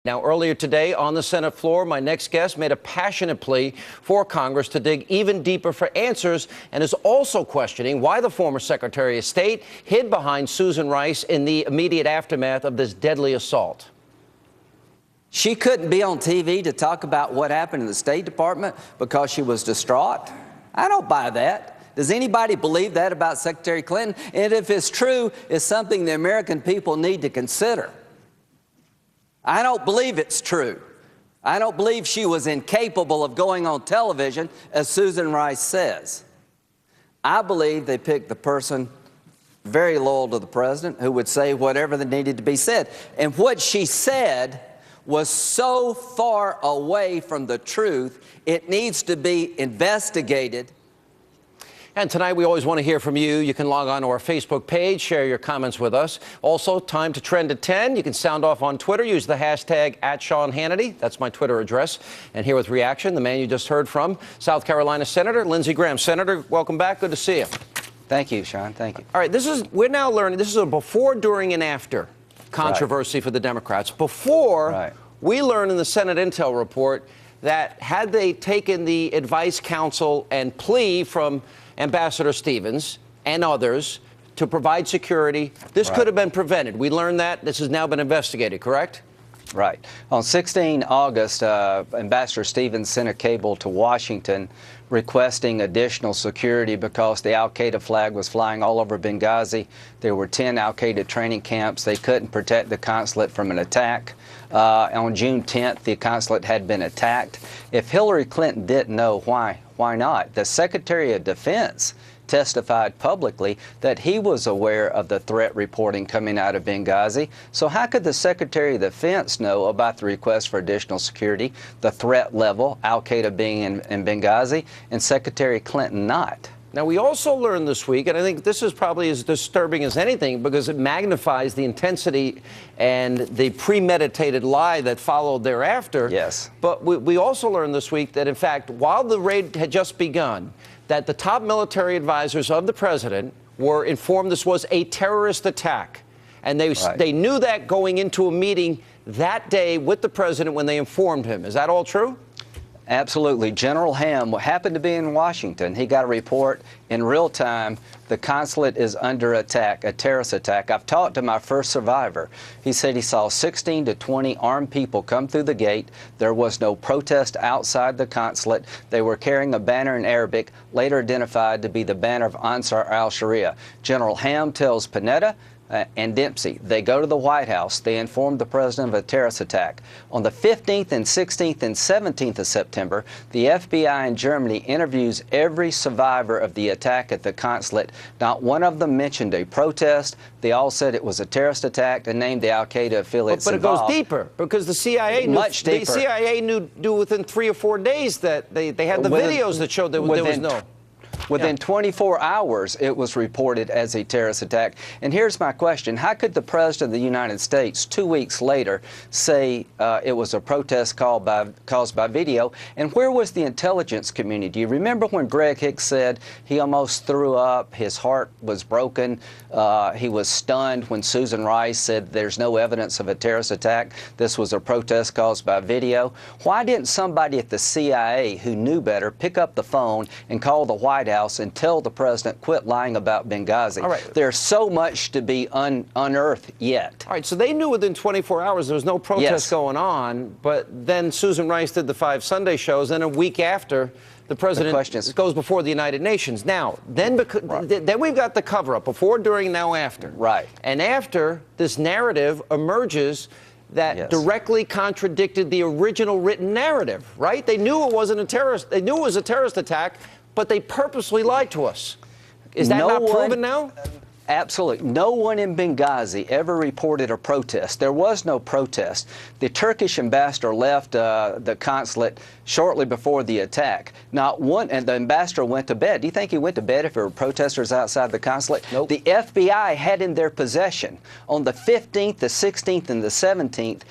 Now, earlier today on the Senate floor, my next guest made a passionate plea for Congress to dig even deeper for answers and is also questioning why the former Secretary of State hid behind Susan Rice in the immediate aftermath of this deadly assault. She couldn't be on TV to talk about what happened in the State Department because she was distraught? I don't buy that. Does anybody believe that about Secretary Clinton? And if it's true, it's something the American people need to consider. I don't believe it's true. I don't believe she was incapable of going on television, as Susan Rice says. I believe they picked the person very loyal to the president who would say whatever that needed to be said. And what she said was so far away from the truth, it needs to be investigated. And tonight, we always want to hear from you. You can log on to our Facebook page, share your comments with us. Also, time to trend at 10. You can sound off on Twitter. Use the hashtag @SeanHannity. That's my Twitter address. And here with reaction, the man you just heard from, South Carolina Senator Lindsey Graham. Senator, welcome back. Good to see you. Thank you, Sean. Thank you. All right, we're now learning this is a before, during, and after controversy for the Democrats. Before, we learned in the Senate Intel report that had they taken the advice, counsel, and plea from Ambassador Stevens and others to provide security, this could have been prevented. We learned that. This has now been investigated, correct? Right. On 16 August, Ambassador Stevens sent a cable to Washington requesting additional security because the al-Qaeda flag was flying all over Benghazi. There were 10 al-Qaeda training camps. They couldn't protect the consulate from an attack. On June 10th, the consulate had been attacked. If Hillary Clinton didn't know, why not? The Secretary of Defense testified publicly that he was aware of the threat reporting coming out of Benghazi. So how could the Secretary of Defense know about the request for additional security, the threat level, al-Qaeda being in Benghazi, and Secretary Clinton not? Now, we also learned this week, and I think this is probably as disturbing as anything because it magnifies the intensity and the premeditated lie that followed thereafter. Yes. But we also learned this week that, in fact, while the raid had just begun, that the top military advisors of the president were informed this was a terrorist attack. And they knew that going into a meeting that day with the president when they informed him. Is that all true? Absolutely. General Ham happened to be in Washington. He got a report in real time. The consulate is under attack, a terrorist attack. I've talked to my first survivor. He said he saw 16 to 20 armed people come through the gate. There was no protest outside the consulate. They were carrying a banner in Arabic, later identified to be the banner of Ansar al-Sharia. General Ham tells Panetta and Dempsey, they go to the White House. They inform the president of a terrorist attack. On the 15th and 16th and 17th of September, the FBI in Germany interviews every survivor of the attack at the consulate. Not one of them mentioned a protest. They all said it was a terrorist attack and named the al-Qaeda affiliates involved. But it goes deeper because the CIA knew, much deeper. The CIA knew within 3 or 4 days that they had the videos that showed there was no. Within 24 hours, it was reported as a terrorist attack. And here's my question. How could the President of the United States 2 weeks later say it was a protest caused by video? And where was the intelligence community? Do you remember when Greg Hicks said he almost threw up, his heart was broken, he was stunned when Susan Rice said there's no evidence of a terrorist attack, this was a protest caused by video? Why didn't somebody at the CIA who knew better pick up the phone and call the White House and tell the president, quit lying about Benghazi? All right. There's so much to be unearthed yet. All right, so they knew within 24 hours there was no protest going on, but then Susan Rice did the 5 Sunday shows, and a week after, the president goes before the United Nations. Now, then we've got the cover-up, before, during, now after. Right. And after, this narrative emerges that directly contradicted the original written narrative, right? They knew it wasn't a terrorist. They knew it was a terrorist attack, but they purposely lied to us. Is that not proven now? Absolutely. No one in Benghazi ever reported a protest. There was no protest. The Turkish ambassador left the consulate shortly before the attack. Not one, and the ambassador went to bed. Do you think he went to bed if there were protesters outside the consulate? Nope. The FBI had in their possession on the 15th, the 16th, and the 17th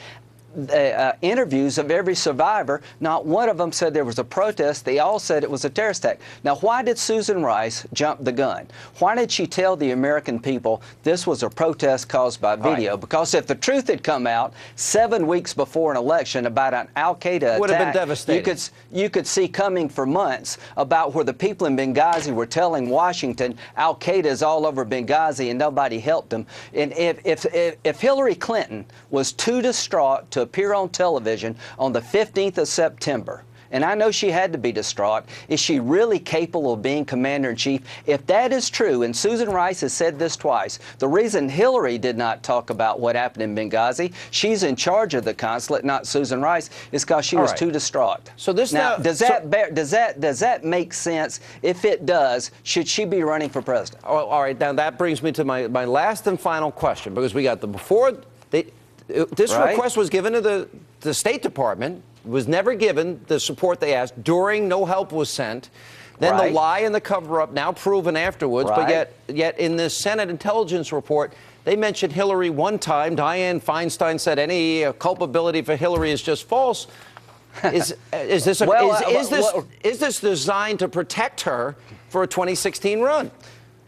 interviews of every survivor, not one of them said there was a protest. They all said it was a terrorist attack. Now, why did Susan Rice jump the gun? Why did she tell the American people this was a protest caused by video? Right. Because if the truth had come out 7 weeks before an election about an al-Qaeda attack, would have been devastating. You could see coming for months about where the people in Benghazi were telling Washington al-Qaeda is all over Benghazi and nobody helped them. And if Hillary Clinton was too distraught to appear on television on the 15th of September, and I know she had to be distraught, is she really capable of being commander-in-chief? If that is true, and Susan Rice has said this twice, the reason Hillary did not talk about what happened in Benghazi, she's in charge of the consulate, not Susan Rice, is because she was too distraught. So this now, does that make sense? If it does, should she be running for president? Oh, all right, now that brings me to my last and final question, because we got this request was given to the State Department, was never given the support they asked. During, no help was sent. Then the lie and the cover-up, now proven afterwards. But yet in this Senate intelligence report, they mentioned Hillary one time. Dianne Feinstein said any culpability for Hillary is just false. Is this designed to protect her for a 2016 run?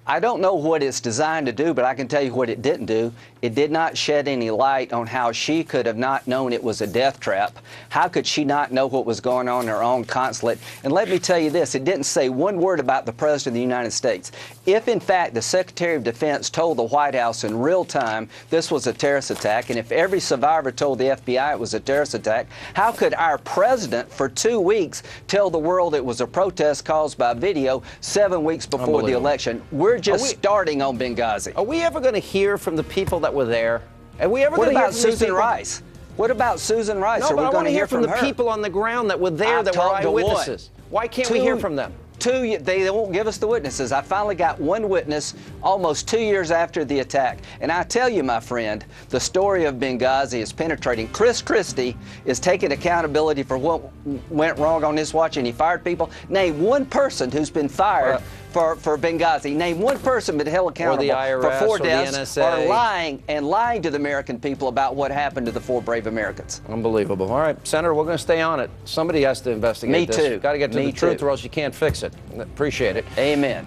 I don't know what it's designed to do, but I can tell you what it didn't do. It did not shed any light on how she could have not known it was a death trap. How could she not know what was going on in her own consulate? And let me tell you this, it didn't say one word about the President of the United States. If, in fact, the Secretary of Defense told the White House in real time this was a terrorist attack, and if every survivor told the FBI it was a terrorist attack, how could our President for 2 weeks tell the world it was a protest caused by video 7 weeks before the election? We're just starting on Benghazi. Are we ever going to hear from the people that were there? Are we ever What going to hear about from Susan Rice? What about Susan Rice? No, Are but we I going want to hear from the people on the ground that were there, that were eyewitnesses. Why can't we hear from them? They won't give us the witnesses. I finally got one witness almost 2 years after the attack. And I tell you, my friend, the story of Benghazi is penetrating. Chris Christie is taking accountability for what went wrong on his watch, and he fired people. Name one person who's been fired for Benghazi. Name one person been held accountable for 4 deaths or lying to the American people about what happened to the 4 brave Americans. Unbelievable. All right, Senator, we're going to stay on it. Somebody has to investigate this. Me too. Got to get to the truth, or else you can't fix it. Appreciate it. Amen.